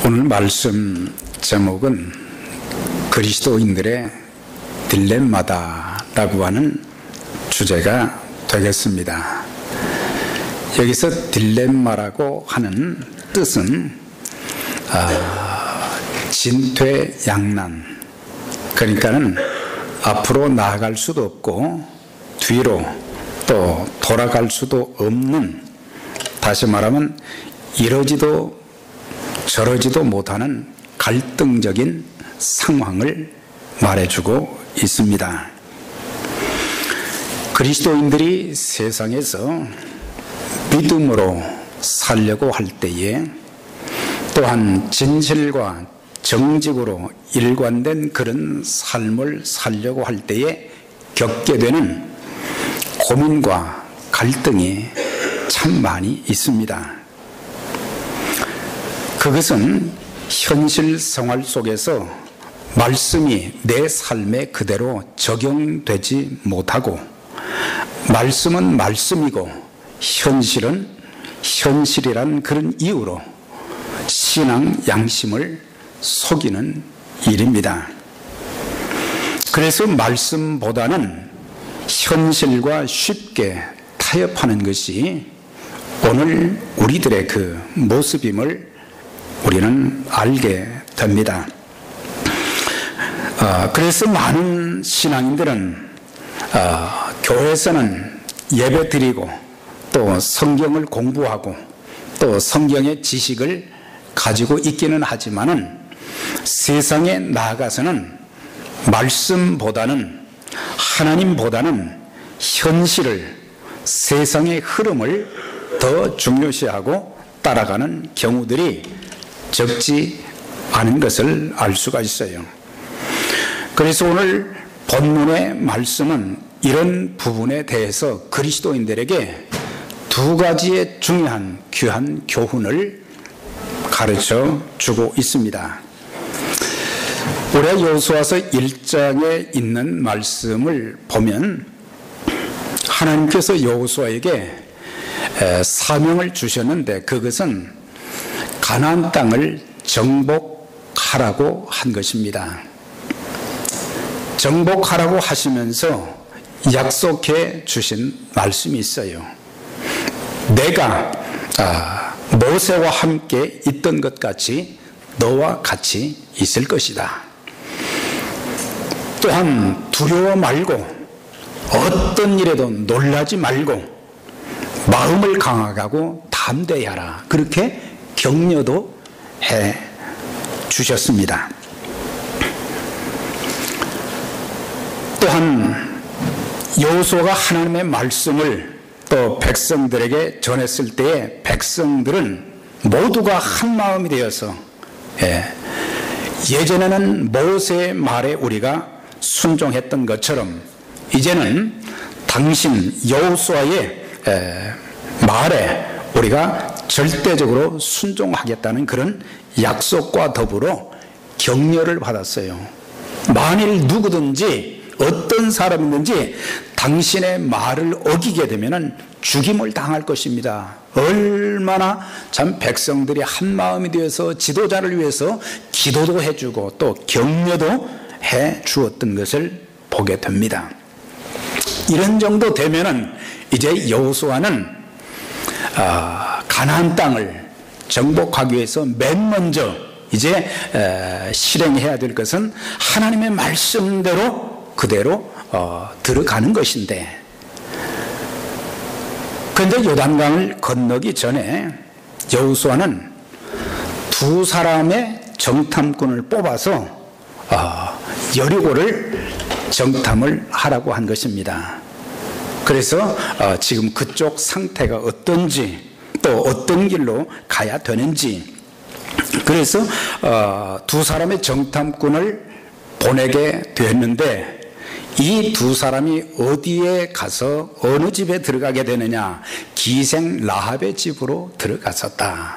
오늘 말씀 제목은 그리스도인들의 딜레마다라고 하는 주제가 되겠습니다. 여기서 딜레마라고 하는 뜻은 진퇴양난, 그러니까는 앞으로 나아갈 수도 없고 뒤로 또 돌아갈 수도 없는, 다시 말하면 이러지도 저러지도 못하는 갈등적인 상황을 말해주고 있습니다. 그리스도인들이 세상에서 믿음으로 살려고 할 때에, 또한 진실과 정직으로 일관된 그런 삶을 살려고 할 때에 겪게 되는 고민과 갈등이 참 많이 있습니다. 그것은 현실 생활 속에서 말씀이 내 삶에 그대로 적용되지 못하고, 말씀은 말씀이고 현실은 현실이란 그런 이유로 신앙 양심을 속이는 일입니다. 그래서 말씀보다는 현실과 쉽게 타협하는 것이 오늘 우리들의 그 모습임을 우리는 알게 됩니다. 그래서 많은 신앙인들은 교회에서는 예배 드리고 또 성경을 공부하고 또 성경의 지식을 가지고 있기는 하지만은 세상에 나아가서는 말씀보다는, 하나님보다는 현실을, 세상의 흐름을 더 중요시하고 따라가는 경우들이 적지 않은 것을 알 수가 있어요. 그래서 오늘 본문의 말씀은 이런 부분에 대해서 그리스도인들에게 두 가지의 중요한 귀한 교훈을 가르쳐 주고 있습니다. 올해 여호수아서 1장에 있는 말씀을 보면 하나님께서 여호수아에게 사명을 주셨는데, 그것은 가나안 땅을 정복하라고 한 것입니다. 정복하라고 하시면서 약속해 주신 말씀이 있어요. 내가 모세와 함께 있던 것 같이 너와 같이 있을 것이다. 또한 두려워 말고 어떤 일에도 놀라지 말고 마음을 강하게 하고 담대히 하라. 그렇게 격려도 해 주셨습니다. 또한 여호수아가 하나님의 말씀을 또 백성들에게 전했을 때에 백성들은 모두가 한 마음이 되어서, 예전에는 모세의 말에 우리가 순종했던 것처럼 이제는 당신 여호수아의 말에 우리가 절대적으로 순종하겠다는 그런 약속과 더불어 격려를 받았어요. 만일 누구든지 어떤 사람이든지 당신의 말을 어기게 되면 죽임을 당할 것입니다. 얼마나 참 백성들이 한 마음이 되어서 지도자를 위해서 기도도 해주고 또 격려도 해 주었던 것을 보게 됩니다. 이런 정도 되면은 이제 여호수아는 가나안 땅을 정복하기 위해서 맨 먼저 이제 실행해야 될 것은 하나님의 말씀대로 그대로 들어가는 것인데, 그런데 요단강을 건너기 전에 여호수아는 두 사람의 정탐꾼을 뽑아서 여리고를 정탐을 하라고 한 것입니다. 그래서 지금 그쪽 상태가 어떤지 또 어떤 길로 가야 되는지, 그래서 두 사람의 정탐꾼을 보내게 되었는데, 이 두 사람이 어디에 가서 어느 집에 들어가게 되느냐, 기생 라합의 집으로 들어갔었다.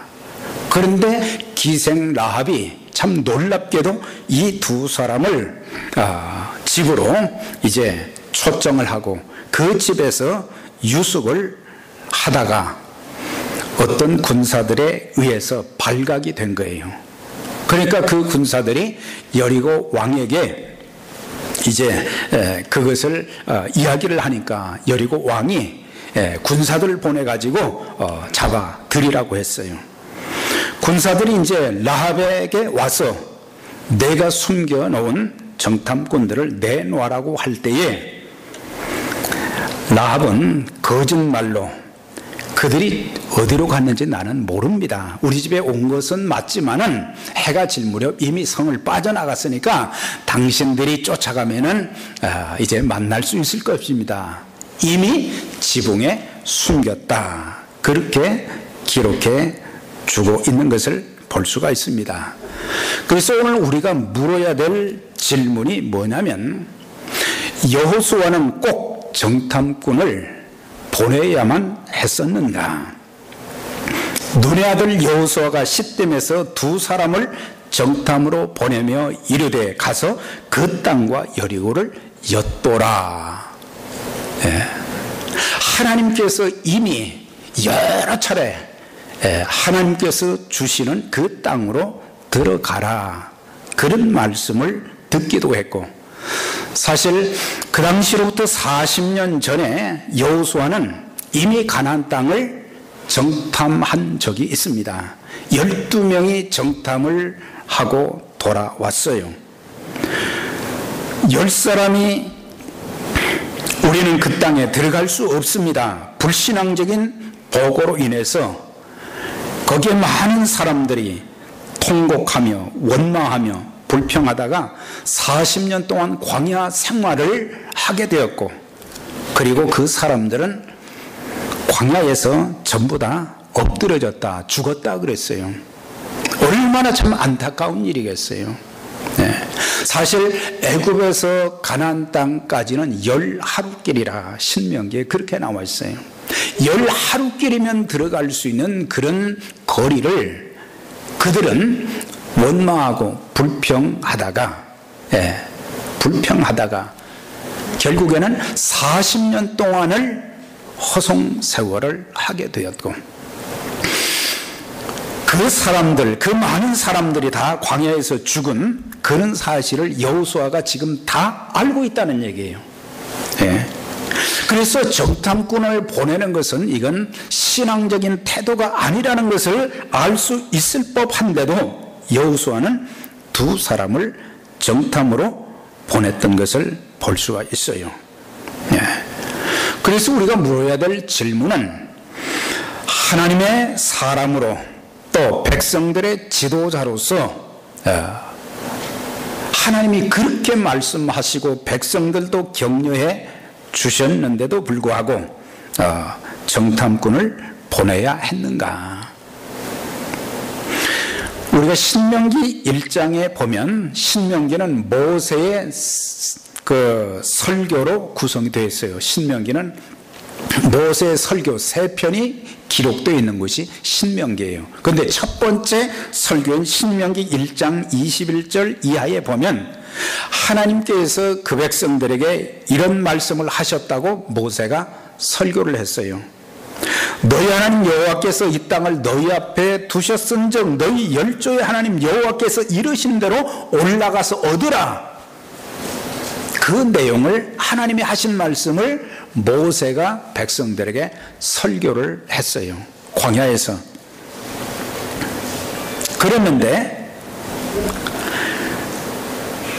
그런데 기생 라합이 참 놀랍게도 이 두 사람을 집으로 이제 초청을 하고 그 집에서 유숙을 하다가 어떤 군사들에 의해서 발각이 된 거예요. 그러니까 그 군사들이 여리고 왕에게 이제 그것을 이야기를 하니까 여리고 왕이 군사들을 보내가지고 잡아 들이라고 했어요. 군사들이 이제 라합에게 와서 내가 숨겨놓은 정탐꾼들을 내놓으라고 할 때에 라합은 거짓말로 그들이 어디로 갔는지 나는 모릅니다. 우리 집에 온 것은 맞지만은 해가 질 무렵 이미 성을 빠져나갔으니까 당신들이 쫓아가면은 이제 만날 수 있을 것입니다. 이미 지붕에 숨겼다. 그렇게 기록해 주고 있는 것을 볼 수가 있습니다. 그래서 오늘 우리가 물어야 될 질문이 뭐냐면 여호수아는 꼭 정탐꾼을 보내야만 했었는가? 눈의 아들 여호수아가 시딤에서 두 사람을 정탐으로 보내며 이르되 가서 그 땅과 여리고를 엿보라. 하나님께서 이미 여러 차례 하나님께서 주시는 그 땅으로 들어가라, 그런 말씀을 듣기도 했고, 사실 그 당시로부터 40년 전에 여호수아는 이미 가나안 땅을 정탐한 적이 있습니다. 12명이 정탐을 하고 돌아왔어요. 10사람이 우리는 그 땅에 들어갈 수 없습니다. 불신앙적인 보고로 인해서 거기에 많은 사람들이 통곡하며 원망하며 불평하다가 40년 동안 광야 생활을 하게 되었고, 그리고 그 사람들은 광야에서 전부 다 엎드려졌다, 죽었다 그랬어요. 얼마나 참 안타까운 일이겠어요. 사실 애굽에서 가나안 땅까지는 10하루길이라 신명기에 그렇게 나와 있어요. 10하루길이면 들어갈 수 있는 그런 거리를 그들은 원망하고 불평하다가 결국에는 40년 동안을 허송세월을 하게 되었고, 그 사람들, 그 많은 사람들이 다 광야에서 죽은 그런 사실을 여호수아가 지금 다 알고 있다는 얘기예요. 그래서 정탐꾼을 보내는 것은 이건 신앙적인 태도가 아니라는 것을 알 수 있을 법한데도 여호수아는 두 사람을 정탐으로 보냈던 것을 볼 수가 있어요. 그래서 우리가 물어야 될 질문은 하나님의 사람으로 또 백성들의 지도자로서 하나님이 그렇게 말씀하시고 백성들도 격려해 주셨는데도 불구하고 정탐꾼을 보내야 했는가? 우리가 신명기 1장에 보면 신명기는 모세의 그 설교로 구성이 되어 있어요. 신명기는 모세의 설교 3편이 기록되어 있는 것이 신명기예요. 그런데 첫 번째 설교인 신명기 1장 21절 이하에 보면 하나님께서 그 백성들에게 이런 말씀을 하셨다고 모세가 설교를 했어요. 너희 하나님 여호와께서 이 땅을 너희 앞에 두셨은즉 너희 열조의 하나님 여호와께서 이르신 대로 올라가서 얻으라. 그 내용을 하나님이 하신 말씀을 모세가 백성들에게 설교를 했어요. 광야에서. 그랬는데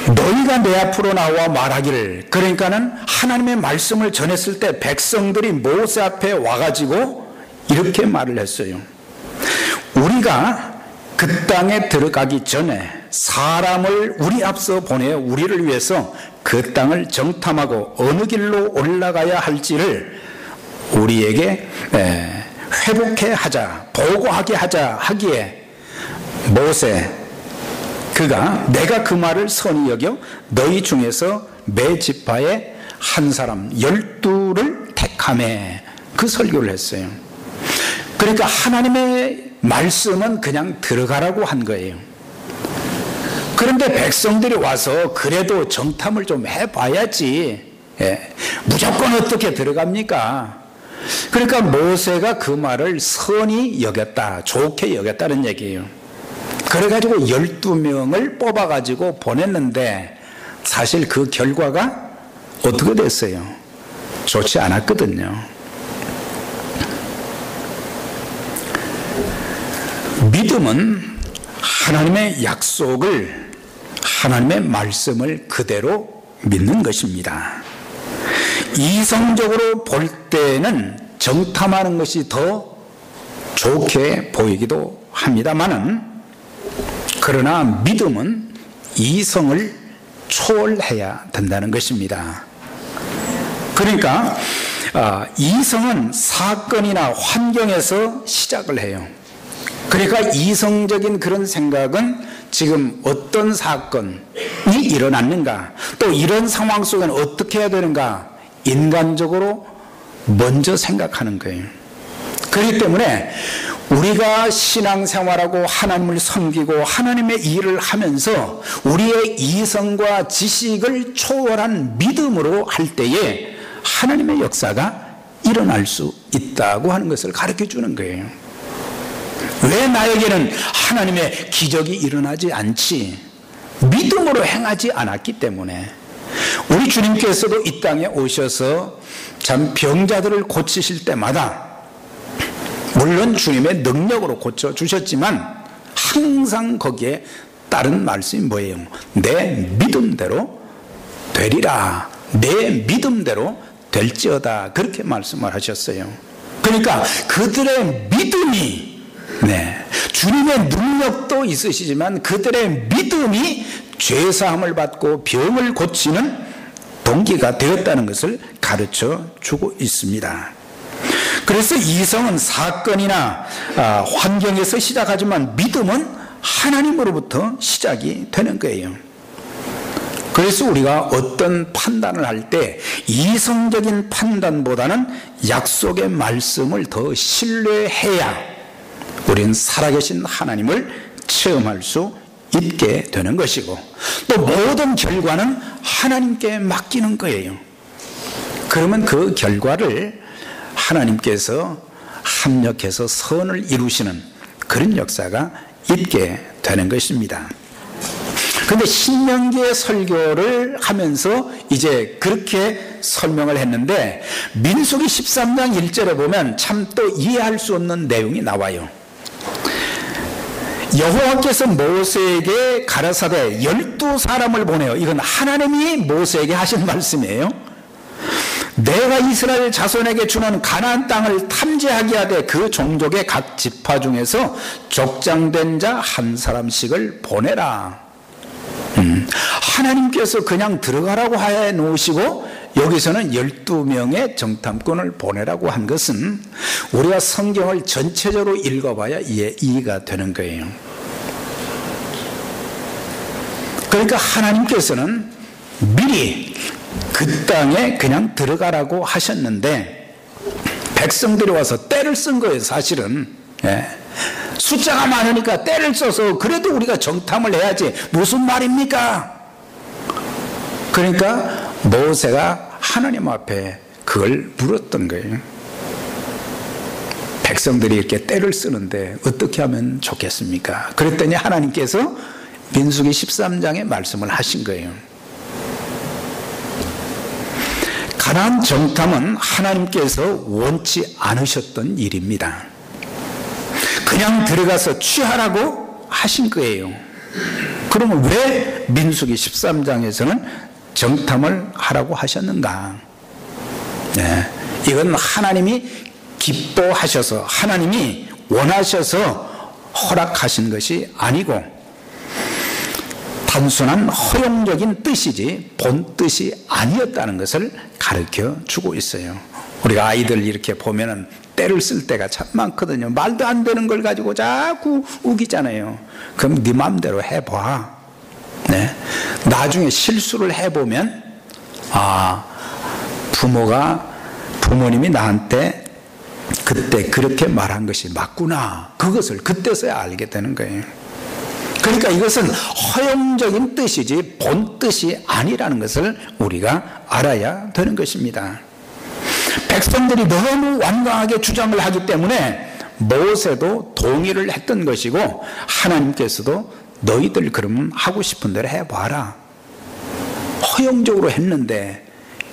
너희가 내 앞으로 나와 말하기를, 그러니까는 하나님의 말씀을 전했을 때 백성들이 모세 앞에 와가지고 이렇게 말을 했어요. 우리가 그 땅에 들어가기 전에 사람을 우리 앞서 보내 우리를 위해서 그 땅을 정탐하고 어느 길로 올라가야 할지를 우리에게 회복해 하자, 보고하게 하자 하기에 모세 그가 내가 그 말을 선히 여겨 너희 중에서 매 지파에 한 사람 12를 택하매, 그 설교를 했어요. 그러니까 하나님의 말씀은 그냥 들어가라고 한 거예요. 그런데 백성들이 와서 그래도 정탐을 좀 해봐야지, 무조건 어떻게 들어갑니까? 그러니까 모세가 그 말을 선히 여겼다, 좋게 여겼다는 얘기예요. 그래가지고 12명을 뽑아가지고 보냈는데 사실 그 결과가 어떻게 됐어요? 좋지 않았거든요. 믿음은 하나님의 약속을, 하나님의 말씀을 그대로 믿는 것입니다. 이성적으로 볼 때는 정탐하는 것이 더 좋게 보이기도 합니다만은, 그러나 믿음은 이성을 초월해야 된다는 것입니다. 그러니까 이성은 사건이나 환경에서 시작을 해요. 그러니까 이성적인 그런 생각은 지금 어떤 사건이 일어났는가, 또 이런 상황 속에는 어떻게 해야 되는가, 인간적으로 먼저 생각하는 거예요. 그렇기 때문에 우리가 신앙생활하고 하나님을 섬기고 하나님의 일을 하면서 우리의 이성과 지식을 초월한 믿음으로 할 때에 하나님의 역사가 일어날 수 있다고 하는 것을 가르쳐 주는 거예요. 왜 나에게는 하나님의 기적이 일어나지 않지? 믿음으로 행하지 않았기 때문에. 우리 주님께서도 이 땅에 오셔서 참 병자들을 고치실 때마다 물론 주님의 능력으로 고쳐주셨지만 항상 거기에 따른 말씀이 뭐예요? 내 믿음대로 되리라, 내 믿음대로 될지어다, 그렇게 말씀을 하셨어요. 그러니까 그들의 믿음이, 주님의 능력도 있으시지만 그들의 믿음이 죄사함을 받고 병을 고치는 동기가 되었다는 것을 가르쳐 주고 있습니다. 그래서 이성은 사건이나 환경에서 시작하지만 믿음은 하나님으로부터 시작이 되는 거예요. 그래서 우리가 어떤 판단을 할 때 이성적인 판단보다는 약속의 말씀을 더 신뢰해야 우리는 살아계신 하나님을 체험할 수 있게 되는 것이고, 또 모든 결과는 하나님께 맡기는 거예요. 그러면 그 결과를 하나님께서 합력해서 선을 이루시는 그런 역사가 있게 되는 것입니다. 그런데 신명기의 설교를 하면서 이제 그렇게 설명을 했는데, 민수기 13장 1절에 보면 참 또 이해할 수 없는 내용이 나와요. 여호와께서 모세에게 가라사대 12사람을 보내요. 이건 하나님이 모세에게 하신 말씀이에요. 내가 이스라엘 자손에게 주는 가나안 땅을 탐지하게 하되 그 종족의 각 지파 중에서 족장된 자 한 사람씩을 보내라. 하나님께서 그냥 들어가라고 해 놓으시고 여기서는 12명의 정탐꾼을 보내라고 한 것은 우리가 성경을 전체적으로 읽어봐야 이해가 되는 거예요. 그러니까 하나님께서는 미리 그 땅에 그냥 들어가라고 하셨는데 백성들이 와서 때를 쓴 거예요. 사실은 숫자가 많으니까 때를 써서 그래도 우리가 정탐을 해야지, 무슨 말입니까? 그러니까 모세가 하나님 앞에 그걸 물었던 거예요. 백성들이 이렇게 때를 쓰는데 어떻게 하면 좋겠습니까? 그랬더니 하나님께서 민수기 13장에 말씀을 하신 거예요. 가나안 정탐은 하나님께서 원치 않으셨던 일입니다. 그냥 들어가서 취하라고 하신 거예요. 그러면 왜 민수기 13장에서는 정탐을 하라고 하셨는가? 이건 하나님이 기뻐하셔서, 하나님이 원하셔서 허락하신 것이 아니고 단순한 허용적인 뜻이지 본 뜻이 아니었다는 것을 가르쳐 주고 있어요. 우리가 아이들 이렇게 보면은 때를 쓸 때가 참 많거든요. 말도 안 되는 걸 가지고 자꾸 우기잖아요. 그럼 네 마음대로 해봐. 나중에 실수를 해보면 부모님이 나한테 그때 그렇게 말한 것이 맞구나, 그것을 그때서야 알게 되는 거예요. 그러니까 이것은 허용적인 뜻이지 본 뜻이 아니라는 것을 우리가 알아야 되는 것입니다. 백성들이 너무 완강하게 주장을 하기 때문에 모세도 동의를 했던 것이고 하나님께서도 너희들 그러면 하고 싶은 대로 해봐라 허용적으로 했는데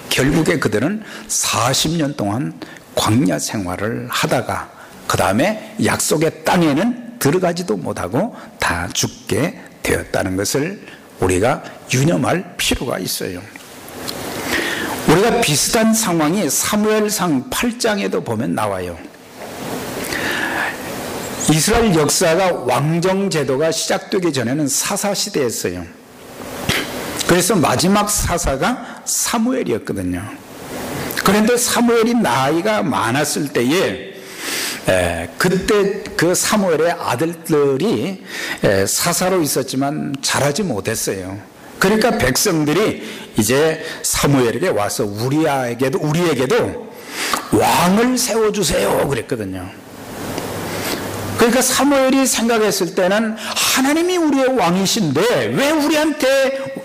결국에 그들은 40년 동안 광야 생활을 하다가 그 다음에 약속의 땅에는 들어가지도 못하고 다 죽게 되었다는 것을 우리가 유념할 필요가 있어요. 우리가 비슷한 상황이 사무엘상 8장에도 보면 나와요. 이스라엘 역사가 왕정 제도가 시작되기 전에는 사사시대였어요. 그래서 마지막 사사가 사무엘이었거든요. 그런데 사무엘이 나이가 많았을 때에 그때 그 사무엘의 아들들이 사사로 있었지만 잘하지 못했어요. 그러니까 백성들이 이제 사무엘에게 와서 우리에게도 왕을 세워주세요 그랬거든요. 그러니까 사무엘이 생각했을 때는 하나님이 우리의 왕이신데 왜 우리한테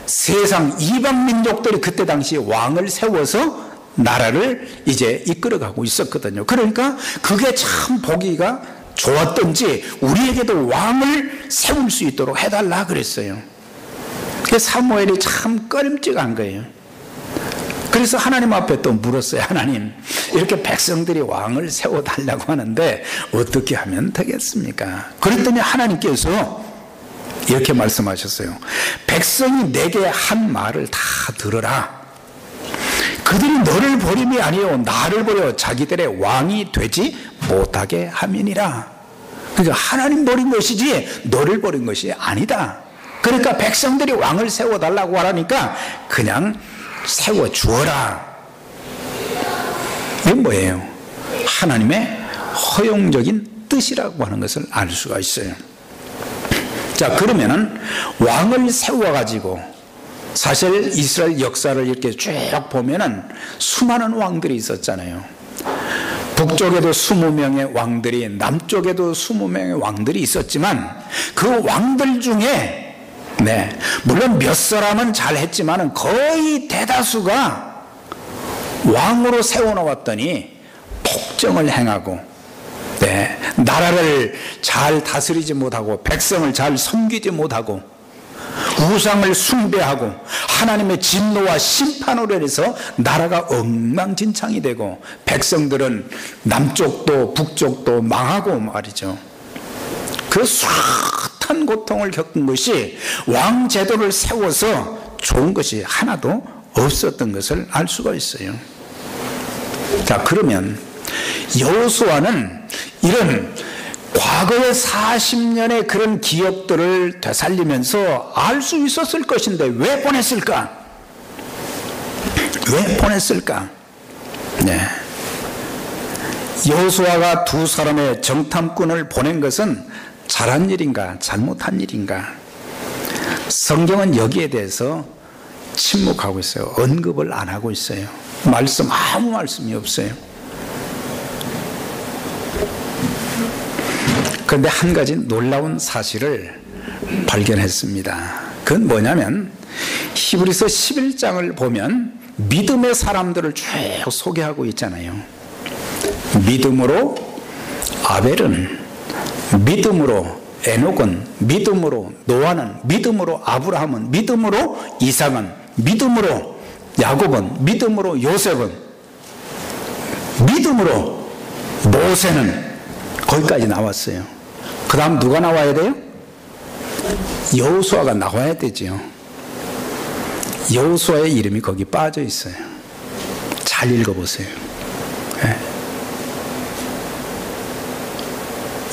세상 이방 민족들이 그때 당시 왕을 세워서 나라를 이제 이끌어가고 있었거든요. 그러니까 그게 참 보기가 좋았던지 우리에게도 왕을 세울 수 있도록 해달라 그랬어요. 사무엘이 참 꺼림직한 거예요. 그래서 하나님 앞에 또 물었어요. 하나님, 이렇게 백성들이 왕을 세워달라고 하는데 어떻게 하면 되겠습니까? 그랬더니 하나님께서 이렇게 말씀하셨어요. 백성이 내게 한 말을 다 들어라. 그들이 너를 버림이 아니요 나를 버려 자기들의 왕이 되지 못하게 함이니라. 그러니까 하나님 버린 것이지 너를 버린 것이 아니다. 그러니까 백성들이 왕을 세워달라고 하라니까 그냥 세워주어라. 이건 뭐예요? 하나님의 허용적인 뜻이라고 하는 것을 알 수가 있어요. 자, 그러면은 왕을 세워가지고 사실 이스라엘 역사를 이렇게 쭉 보면은 수많은 왕들이 있었잖아요. 북쪽에도 20명의 왕들이, 남쪽에도 20명의 왕들이 있었지만 그 왕들 중에 물론 몇 사람은 잘했지만 거의 대다수가 왕으로 세워놓았더니 폭정을 행하고 나라를 잘 다스리지 못하고 백성을 잘 섬기지 못하고 우상을 숭배하고 하나님의 진노와 심판으로 인해서 나라가 엉망진창이 되고 백성들은 남쪽도 북쪽도 망하고 말이죠. 그 숱한 고통을 겪은 것이 왕제도를 세워서 좋은 것이 하나도 없었던 것을 알 수가 있어요. 자, 그러면 여호수아는 이런 과거의 40년의 그런 기억들을 되살리면서 알 수 있었을 것인데 왜 보냈을까? 왜 보냈을까? 여호수아가 두 사람의 정탐꾼을 보낸 것은 잘한 일인가 잘못한 일인가? 성경은 여기에 대해서 침묵하고 있어요. 언급을 안 하고 있어요. 아무 말씀이 없어요. 그런데 한 가지 놀라운 사실을 발견했습니다. 그건 뭐냐면 히브리서 11장을 보면 믿음의 사람들을 쭉 소개하고 있잖아요. 믿음으로 아벨은, 믿음으로 에녹은, 믿음으로 노아는, 믿음으로 아브라함은, 믿음으로 이삭은, 믿음으로 야곱은, 믿음으로 요셉은, 믿음으로 모세는 거기까지 나왔어요. 그 다음 누가 나와야 돼요? 여호수아가 나와야 되죠. 여호수아의 이름이 거기 빠져 있어요. 잘 읽어보세요.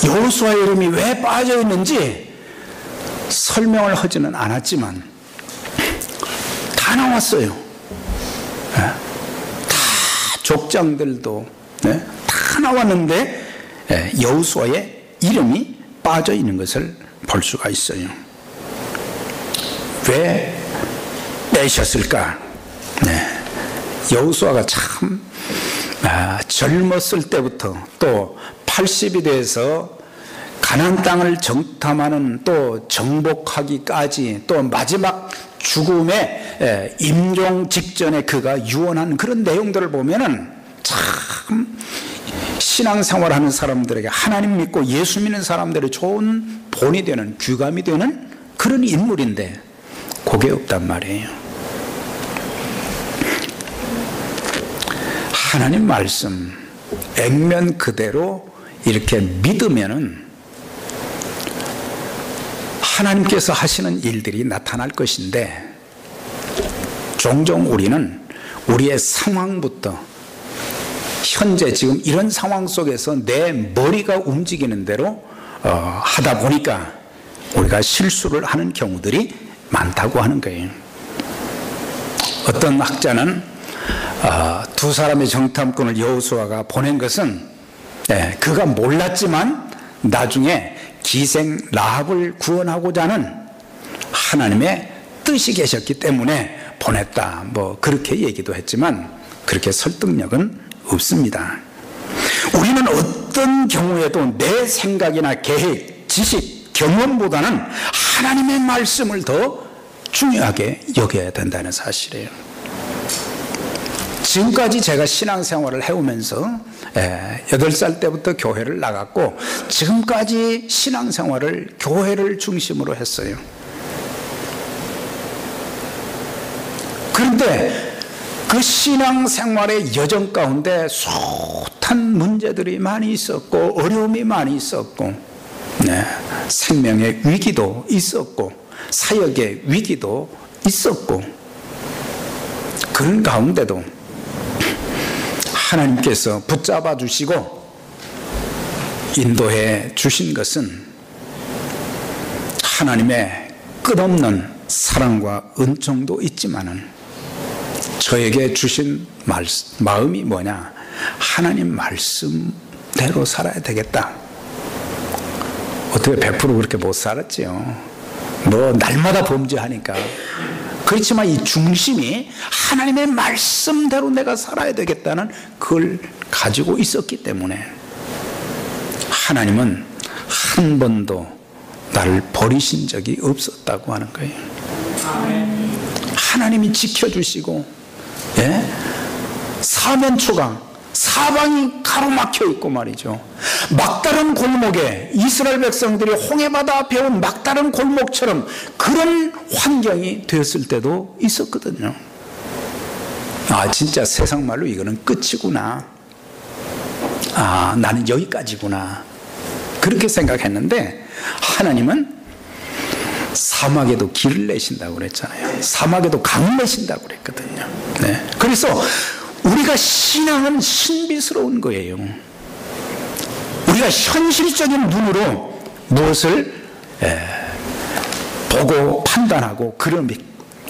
여호수아의 이름이 왜 빠져 있는지 설명을 하지는 않았지만 다 나왔어요. 다 족장들도 다 나왔는데 여호수아의 이름이 빠져 있는 것을 볼 수가 있어요. 왜 빼셨을까? 여호수아가 참 젊었을 때부터 또 80이 돼서 가나안 땅을 정탐하는 또 정복하기까지 또 마지막 죽음의 임종 직전에 그가 유언한 그런 내용들을 보면은 참 신앙생활하는 사람들에게, 하나님 믿고 예수 믿는 사람들의 좋은 본이 되는, 귀감이 되는 그런 인물인데 그게 없단 말이에요. 하나님 말씀 액면 그대로 이렇게 믿으면은 하나님께서 하시는 일들이 나타날 것인데, 종종 우리는 우리의 상황부터, 현재 지금 이런 상황 속에서 내 머리가 움직이는 대로 하다 보니까 우리가 실수를 하는 경우들이 많다고 하는 거예요. 어떤 학자는 두 사람의 정탐꾼을 여호수아가 보낸 것은 그가 몰랐지만 나중에 기생 라합을 구원하고자 하는 하나님의 뜻이 계셨기 때문에 보냈다, 뭐 그렇게 얘기도 했지만 그렇게 설득력은 없습니다. 우리는 어떤 경우에도 내 생각이나 계획, 지식, 경험보다는 하나님의 말씀을 더 중요하게 여겨야 된다는 사실이에요. 지금까지 제가 신앙생활을 해오면서 8살 때부터 교회를 나갔고 지금까지 신앙생활을 교회를 중심으로 했어요. 그런데 그 신앙생활의 여정 가운데 숱한 문제들이 많이 있었고 어려움이 많이 있었고, 생명의 위기도 있었고 사역의 위기도 있었고, 그런 가운데도 하나님께서 붙잡아 주시고 인도해 주신 것은 하나님의 끝없는 사랑과 은총도 있지만은 저에게 주신 마음이 뭐냐, 하나님 말씀대로 살아야 되겠다. 어떻게 100% 그렇게 못 살았지요. 뭐 날마다 범죄하니까. 그렇지만 이 중심이 하나님의 말씀대로 내가 살아야 되겠다는 그걸 가지고 있었기 때문에 하나님은 한 번도 나를 버리신 적이 없었다고 하는 거예요. 하나님이 지켜주시고, 사면초강, 사방이 가로막혀 있고 말이죠. 막다른 골목에 이스라엘 백성들이 홍해바다 앞에 온 막다른 골목처럼 그런 환경이 되었을 때도 있었거든요. 아, 진짜 세상 말로 이거는 끝이구나. 아, 나는 여기까지구나. 그렇게 생각했는데 하나님은 사막에도 길을 내신다고 그랬잖아요. 사막에도 강을 내신다고 그랬거든요. 그래서 우리가 신앙은 신비스러운 거예요. 우리가 현실적인 눈으로 무엇을 보고 판단하고 그러면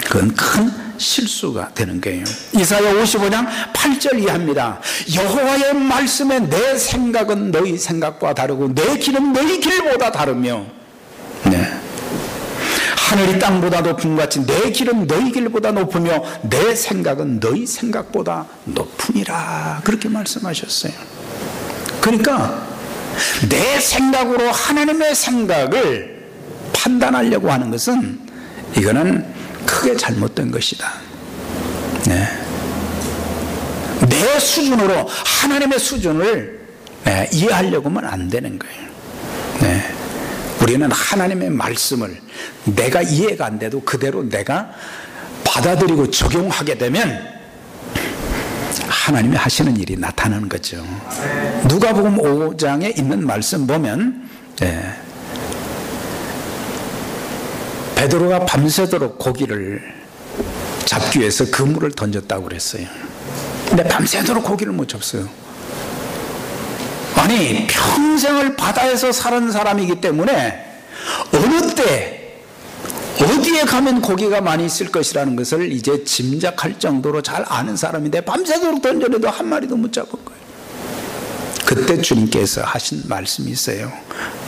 그건 큰 실수가 되는 거예요. 이사야 55장 8절 이하입니다. 여호와의 말씀에 내 생각은 너희 생각과 다르고 내 길은 너희 길보다 다르며, 하늘이 땅보다 높은 것 같이 내 길은 너희 길보다 높으며 내 생각은 너희 생각보다 높으니라. 그렇게 말씀하셨어요. 그러니까 내 생각으로 하나님의 생각을 판단하려고 하는 것은 이거는 크게 잘못된 것이다. 내 수준으로 하나님의 수준을 이해하려고 하면 안 되는 거예요. 우리는 하나님의 말씀을 내가 이해가 안 돼도 그대로 내가 받아들이고 적용하게 되면 하나님이 하시는 일이 나타나는 거죠. 누가복음 5장에 있는 말씀 보면 베드로가 밤새도록 고기를 잡기 위해서 그물을 던졌다고 그랬어요. 근데 밤새도록 고기를 못 잡았어요. 아니, 평생을 바다에서 사는 사람이기 때문에 어느 때 어디에 가면 고기가 많이 있을 것이라는 것을 이제 짐작할 정도로 잘 아는 사람인데 밤새도록 던져내도 한 마리도 못 잡은 거예요. 그때 주님께서 하신 말씀이 있어요.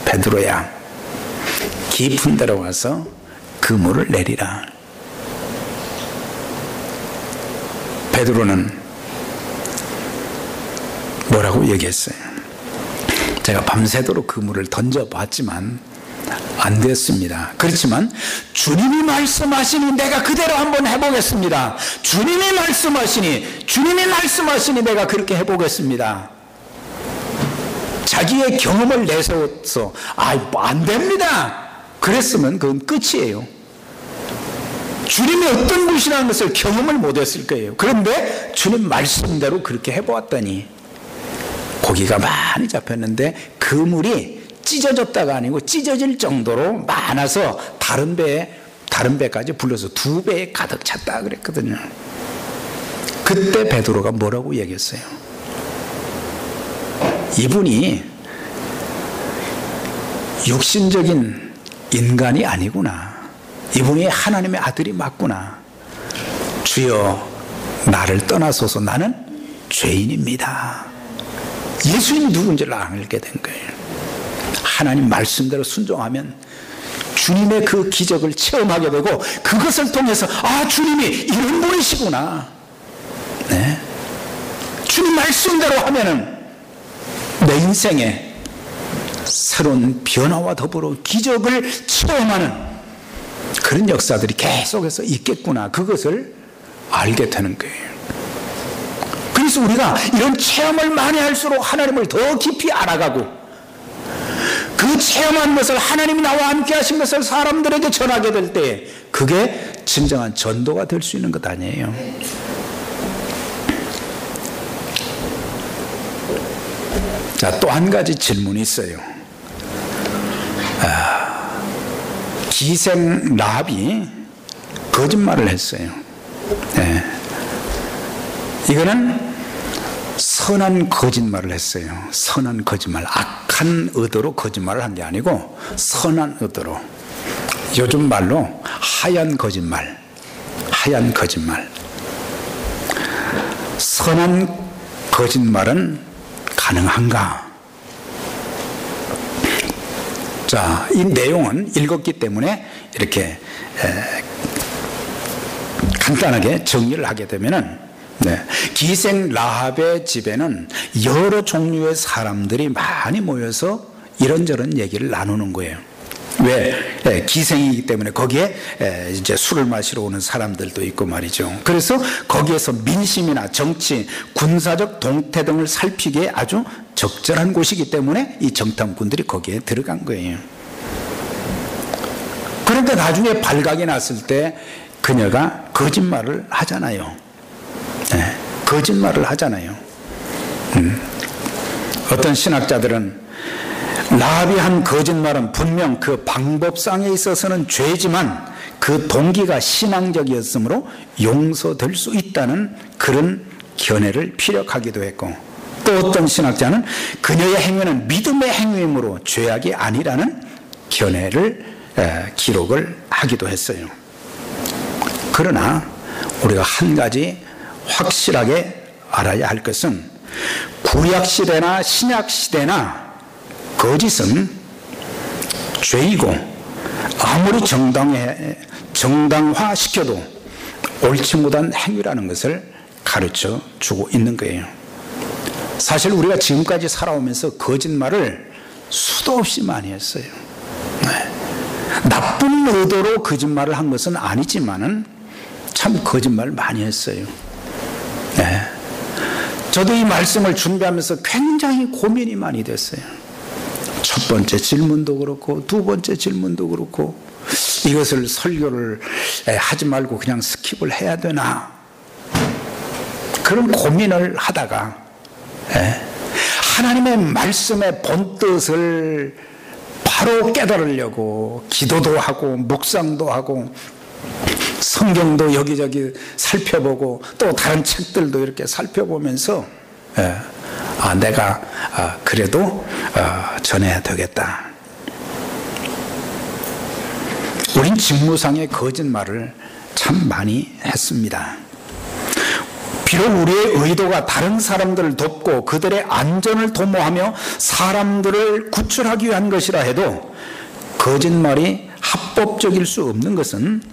베드로야, 깊은 데로 와서 그물을 내리라. 베드로는 뭐라고 얘기했어요? 제가 밤새도록 그물을 던져봤지만 안 됐습니다. 그렇지만 주님이 말씀하시니 내가 그대로 한번 해보겠습니다. 주님이 말씀하시니 내가 그렇게 해보겠습니다. 자기의 경험을 내세워서 안 됩니다 그랬으면 그건 끝이에요. 주님이 어떤 분이라는 것을 경험을 못했을 거예요. 그런데 주님 말씀대로 그렇게 해보았더니 고기가 많이 잡혔는데 그물이 찢어졌다가 아니고 찢어질 정도로 많아서 다른 배까지 불러서 2배에 가득 찼다 그랬거든요. 그때 베드로가 뭐라고 얘기했어요? 이분이 육신적인 인간이 아니구나. 이분이 하나님의 아들이 맞구나. 주여 나를 떠나소서 나는 죄인입니다. 예수님이 누군지를 알게 된 거예요. 하나님 말씀대로 순종하면 주님의 그 기적을 체험하게 되고 그것을 통해서 주님이 이런 분이시구나. 네. 주님 말씀대로 하면은 내 인생에 새로운 변화와 더불어 기적을 체험하는 그런 역사들이 계속해서 있겠구나. 그것을 알게 되는 거예요. 그래서 우리가 이런 체험을 많이 할수록 하나님을 더 깊이 알아가고 그 체험한 것을 하나님이 나와 함께 하신 것을 사람들에게 전하게 될 때 그게 진정한 전도가 될 수 있는 것 아니에요. 자, 또 한 가지 질문이 있어요. 기생 라합이 거짓말을 했어요. 네. 이거는 선한 거짓말을 했어요. 선한 거짓말, 악한 의도로 거짓말을 한 게 아니고 선한 의도로. 요즘 말로 하얀 거짓말, 하얀 거짓말. 선한 거짓말은 가능한가? 자, 이 내용은 읽었기 때문에 이렇게 간단하게 정리를 하게 되면은 기생 라합의 집에는 여러 종류의 사람들이 많이 모여서 이런저런 얘기를 나누는 거예요. 왜? 기생이기 때문에 거기에 이제 술을 마시러 오는 사람들도 있고 말이죠. 그래서 거기에서 민심이나 정치, 군사적 동태 등을 살피기에 아주 적절한 곳이기 때문에 이 정탐꾼들이 거기에 들어간 거예요. 그런데 나중에 발각이 났을 때 그녀가 거짓말을 하잖아요. 네, 거짓말을 하잖아요. 어떤 신학자들은 라합이 한 거짓말은 분명 그 방법상에 있어서는 죄지만 그 동기가 신앙적이었으므로 용서될 수 있다는 그런 견해를 피력하기도 했고, 또 어떤 신학자는 그녀의 행위는 믿음의 행위이므로 죄악이 아니라는 견해를 기록을 하기도 했어요. 그러나 우리가 한 가지 확실하게 알아야 할 것은 구약시대나 신약시대나 거짓은 죄이고 아무리 정당화시켜도 옳지 못한 행위라는 것을 가르쳐 주고 있는 거예요. 사실 우리가 지금까지 살아오면서 거짓말을 수도 없이 많이 했어요. 나쁜 의도로 거짓말을 한 것은 아니지만은 참 거짓말 많이 했어요. 저도 이 말씀을 준비하면서 굉장히 고민이 많이 됐어요. 첫 번째 질문도 그렇고 두 번째 질문도 그렇고 이것을 설교를 하지 말고 그냥 스킵을 해야 되나, 그런 고민을 하다가 하나님의 말씀의 본뜻을 바로 깨달으려고 기도도 하고 묵상도 하고 성경도 여기저기 살펴보고 또 다른 책들도 이렇게 살펴보면서 내가 그래도 전해야 되겠다. 우린 직무상의 거짓말을 참 많이 했습니다. 비록 우리의 의도가 다른 사람들을 돕고 그들의 안전을 도모하며 사람들을 구출하기 위한 것이라 해도 거짓말이 합법적일 수 없는 것은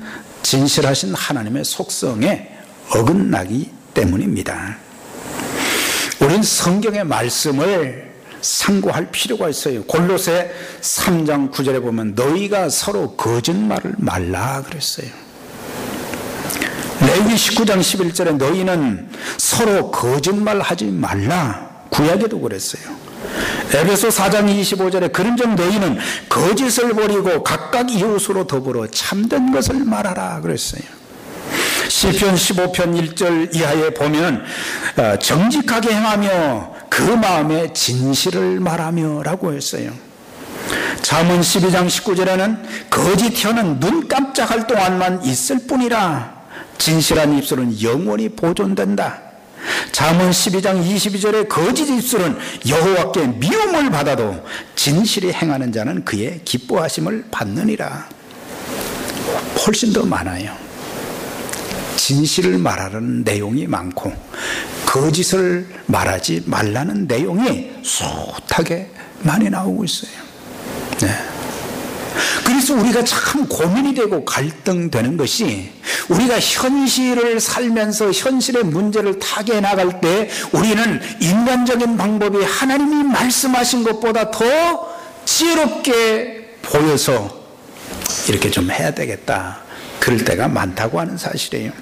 진실하신 하나님의 속성에 어긋나기 때문입니다. 우린 성경의 말씀을 상고할 필요가 있어요. 골로새 3장 9절에 보면 너희가 서로 거짓말을 말라 그랬어요. 레위기 19장 11절에 너희는 서로 거짓말하지 말라, 구약에도 그랬어요. 에베소 4장 25절에 그런즉 너희는 거짓을 버리고 각각 이웃으로 더불어 참된 것을 말하라 그랬어요. 시편 15편 1절 이하에 보면 정직하게 행하며 그 마음에 진실을 말하며 라고 했어요. 잠언 12장 19절에는 거짓 혀는 눈 깜짝할 동안만 있을 뿐이라 진실한 입술은 영원히 보존된다. 잠언 12장 22절에 거짓 입술은 여호와께 미움을 받아도 진실이 행하는 자는 그의 기뻐하심을 받느니라. 훨씬 더 많아요. 진실을 말하는 내용이 많고 거짓을 말하지 말라는 내용이 숱하게 많이 나오고 있어요. 네. 그래서 우리가 참 고민이 되고 갈등되는 것이 우리가 현실을 살면서 현실의 문제를 타개해 나갈 때 우리는 인간적인 방법이 하나님이 말씀하신 것보다 더 지혜롭게 보여서 이렇게 좀 해야 되겠다 그럴 때가 많다고 하는 사실이에요.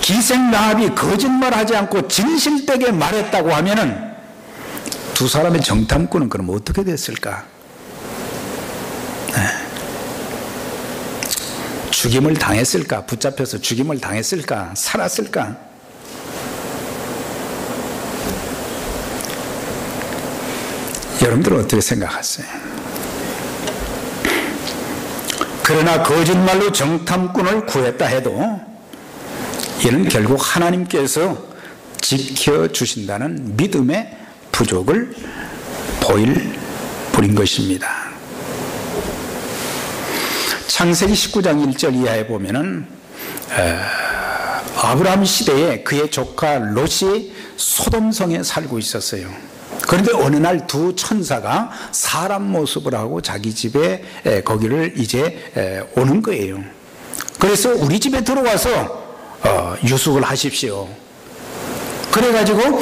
기생 라합이 거짓말하지 않고 진실되게 말했다고 하면은 두 사람의 정탐꾼은 그럼 어떻게 됐을까? 네. 죽임을 당했을까? 붙잡혀서 죽임을 당했을까? 살았을까? 여러분들은 어떻게 생각하세요? 그러나 거짓말로 정탐꾼을 구했다 해도 이는 결국 하나님께서 지켜주신다는 믿음의 부족을 보일 뿐인 것입니다. 창세기 19장 1절 이하에 보면은 아브라함 시대에 그의 조카 롯이 소돔성에 살고 있었어요. 그런데 어느 날 두 천사가 사람 모습을 하고 자기 집에 거기를 이제 오는 거예요. 그래서 우리 집에 들어와서 유숙을 하십시오. 그래가지고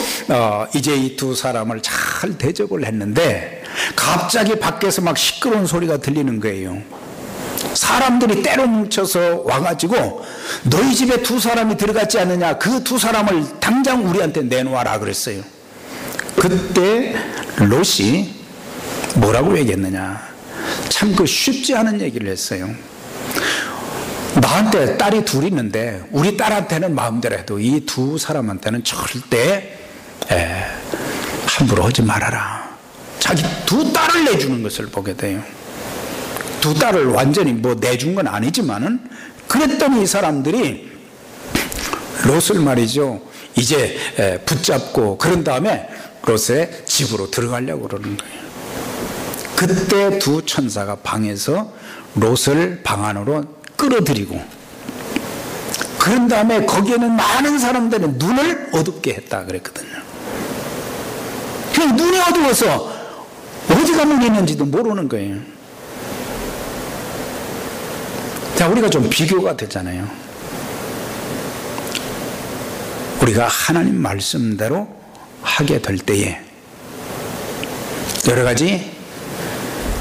이제 이 두 사람을 잘 대접을 했는데 갑자기 밖에서 막 시끄러운 소리가 들리는 거예요. 사람들이 때로 뭉쳐서 와가지고 너희 집에 두 사람이 들어갔지 않느냐, 그 두 사람을 당장 우리한테 내놓아라 그랬어요. 그때 롯이 뭐라고 얘기했느냐, 참 그 쉽지 않은 얘기를 했어요. 나한테 딸이 둘 있는데 우리 딸한테는 마음대로 해도 이 두 사람한테는 절대 함부로 하지 말아라. 자기 두 딸을 내주는 것을 보게 돼요. 두 딸을 완전히 뭐 내준 건 아니지만은 그랬더니 이 사람들이 롯을 말이죠 이제 붙잡고 그런 다음에 롯의 집으로 들어가려고 그러는 거예요. 그때 두 천사가 방에서 롯을 방 안으로 끌어들이고 그런 다음에 거기에는 많은 사람들의 눈을 어둡게 했다 그랬거든요. 그냥 눈이 어두워서 어디가 문이 있는지도 모르는 거예요. 자, 우리가 좀 비교가 되잖아요. 우리가 하나님 말씀대로 하게 될 때에 여러 가지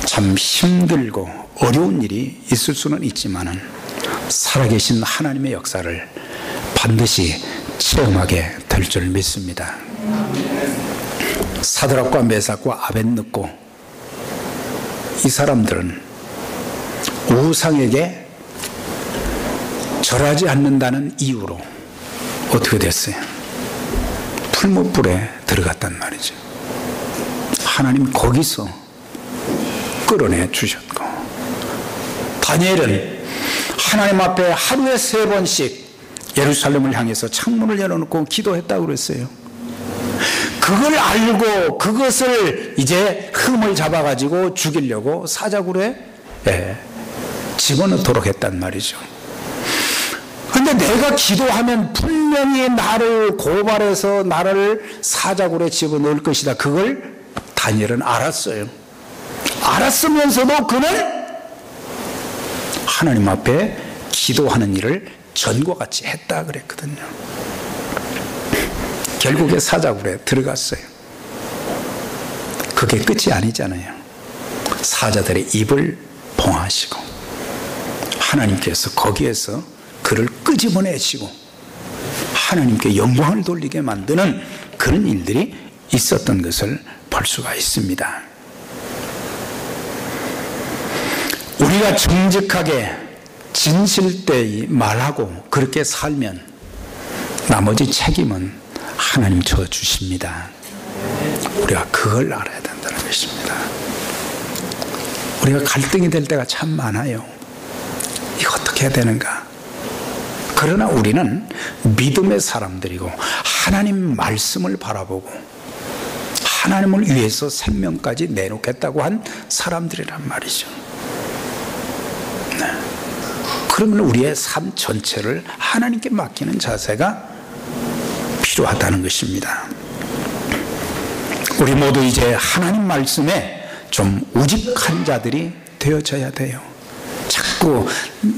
참 힘들고 어려운 일이 있을 수는 있지만은 살아계신 하나님의 역사를 반드시 체험하게 될 줄 믿습니다. 사드락과 메삭과 아벳느고 이 사람들은 우상에게 절하지 않는다는 이유로 어떻게 됐어요? 풀무불에 들어갔단 말이죠. 하나님 거기서 끌어내 주셨고, 다니엘은 하나님 앞에 하루에 3번씩 예루살렘을 향해서 창문을 열어놓고 기도했다고 그랬어요. 그걸 알고 그것을 이제 흠을 잡아가지고 죽이려고 사자굴에 집어넣도록 했단 말이죠. 근데 내가 기도하면 분명히 나를 고발해서 나를 사자굴에 집어넣을 것이다. 그걸 다니엘은 알았어요. 알았으면서도 그는 하나님 앞에 기도하는 일을 전과 같이 했다 그랬거든요. 결국에 사자굴에 들어갔어요. 그게 끝이 아니잖아요. 사자들의 입을 봉하시고 하나님께서 거기에서 그를 끄집어내시고 하나님께 영광을 돌리게 만드는 그런 일들이 있었던 것을 볼 수가 있습니다. 우리가 정직하게 진실되이 말하고 그렇게 살면 나머지 책임은 하나님 져주십니다. 우리가 그걸 알아야 된다는 것입니다. 우리가 갈등이 될 때가 참 많아요. 이거 어떻게 해야 되는가? 그러나 우리는 믿음의 사람들이고 하나님 말씀을 바라보고 하나님을 위해서 생명까지 내놓겠다고 한 사람들이란 말이죠. 네. 그러면 우리의 삶 전체를 하나님께 맡기는 자세가 필요하다는 것입니다. 우리 모두 이제 하나님 말씀에 좀 우직한 자들이 되어져야 돼요. 자꾸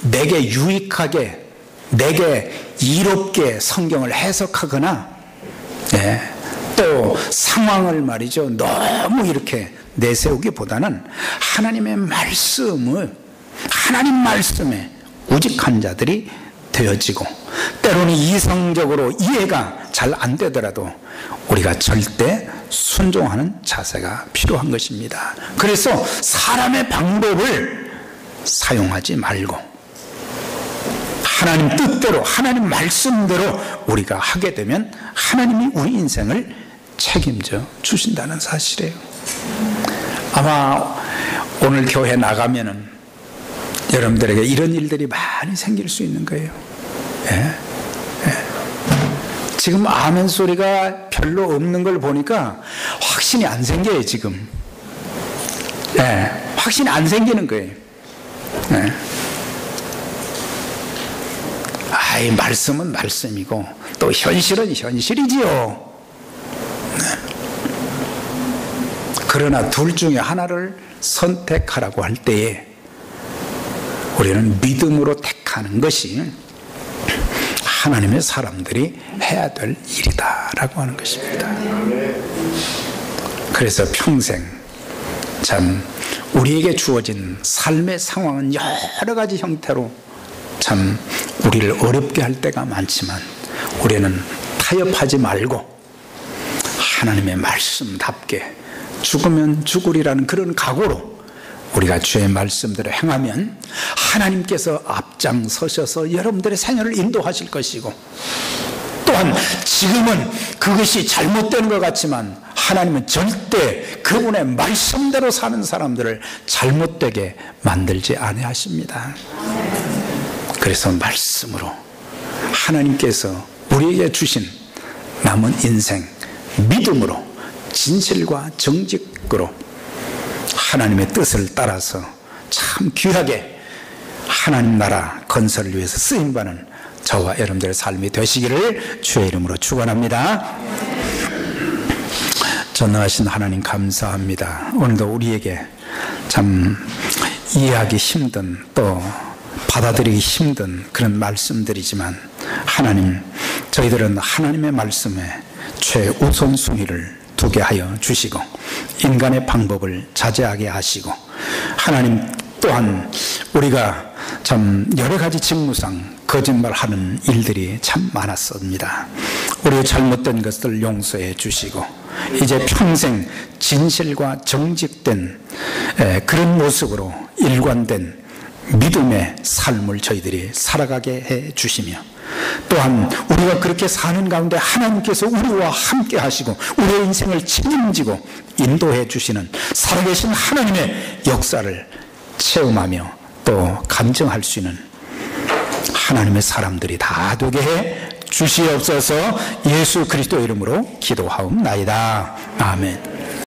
내게 유익하게, 내게 이롭게 성경을 해석하거나 또 상황을 말이죠 너무 이렇게 내세우기보다는 하나님의 말씀을, 하나님 말씀에 우직한 자들이 되어지고, 때로는 이성적으로 이해가 잘 안 되더라도 우리가 절대 순종하는 자세가 필요한 것입니다. 그래서 사람의 방법을 사용하지 말고 하나님 뜻대로, 하나님 말씀대로 우리가 하게 되면 하나님이 우리 인생을 책임져 주신다는 사실이에요. 아마 오늘 교회 나가면은 여러분들에게 이런 일들이 많이 생길 수 있는 거예요. 지금 아멘 소리가 별로 없는 걸 보니까 확신이 안 생겨요, 지금. 확신이 안 생기는 거예요. 이 말씀은 말씀이고 또 현실은 현실이지요. 그러나 둘 중에 하나를 선택하라고 할 때에 우리는 믿음으로 택하는 것이 하나님의 사람들이 해야 될 일이다라고 하는 것입니다. 그래서 평생 참 우리에게 주어진 삶의 상황은 여러 가지 형태로 참 우리를 어렵게 할 때가 많지만 우리는 타협하지 말고 하나님의 말씀답게 죽으면 죽으리라는 그런 각오로 우리가 주의 말씀대로 행하면 하나님께서 앞장서셔서 여러분들의 생애를 인도하실 것이고, 또한 지금은 그것이 잘못된 것 같지만 하나님은 절대 그분의 말씀대로 사는 사람들을 잘못되게 만들지 아니하십니다. 그래서 말씀으로 하나님께서 우리에게 주신 남은 인생 믿음으로 진실과 정직으로 하나님의 뜻을 따라서 참 귀하게 하나님 나라 건설을 위해서 쓰임받는 저와 여러분들의 삶이 되시기를 주의 이름으로 축원합니다. 전능하신 하나님 감사합니다. 오늘도 우리에게 참 이해하기 힘든, 또 받아들이기 힘든 그런 말씀들이지만 하나님, 저희들은 하나님의 말씀에 최우선순위를 두게 하여 주시고 인간의 방법을 자제하게 하시고, 하나님 또한 우리가 참 여러 가지 직무상 거짓말하는 일들이 참 많았습니다. 우리의 잘못된 것을 용서해 주시고 이제 평생 진실과 정직된 그런 모습으로 일관된 믿음의 삶을 저희들이 살아가게 해 주시며, 또한 우리가 그렇게 사는 가운데 하나님께서 우리와 함께 하시고 우리의 인생을 책임지고 인도해 주시는 살아계신 하나님의 역사를 체험하며 또 감정할 수 있는 하나님의 사람들이 다 되게 해 주시옵소서. 예수 그리스도 이름으로 기도하옵나이다. 아멘.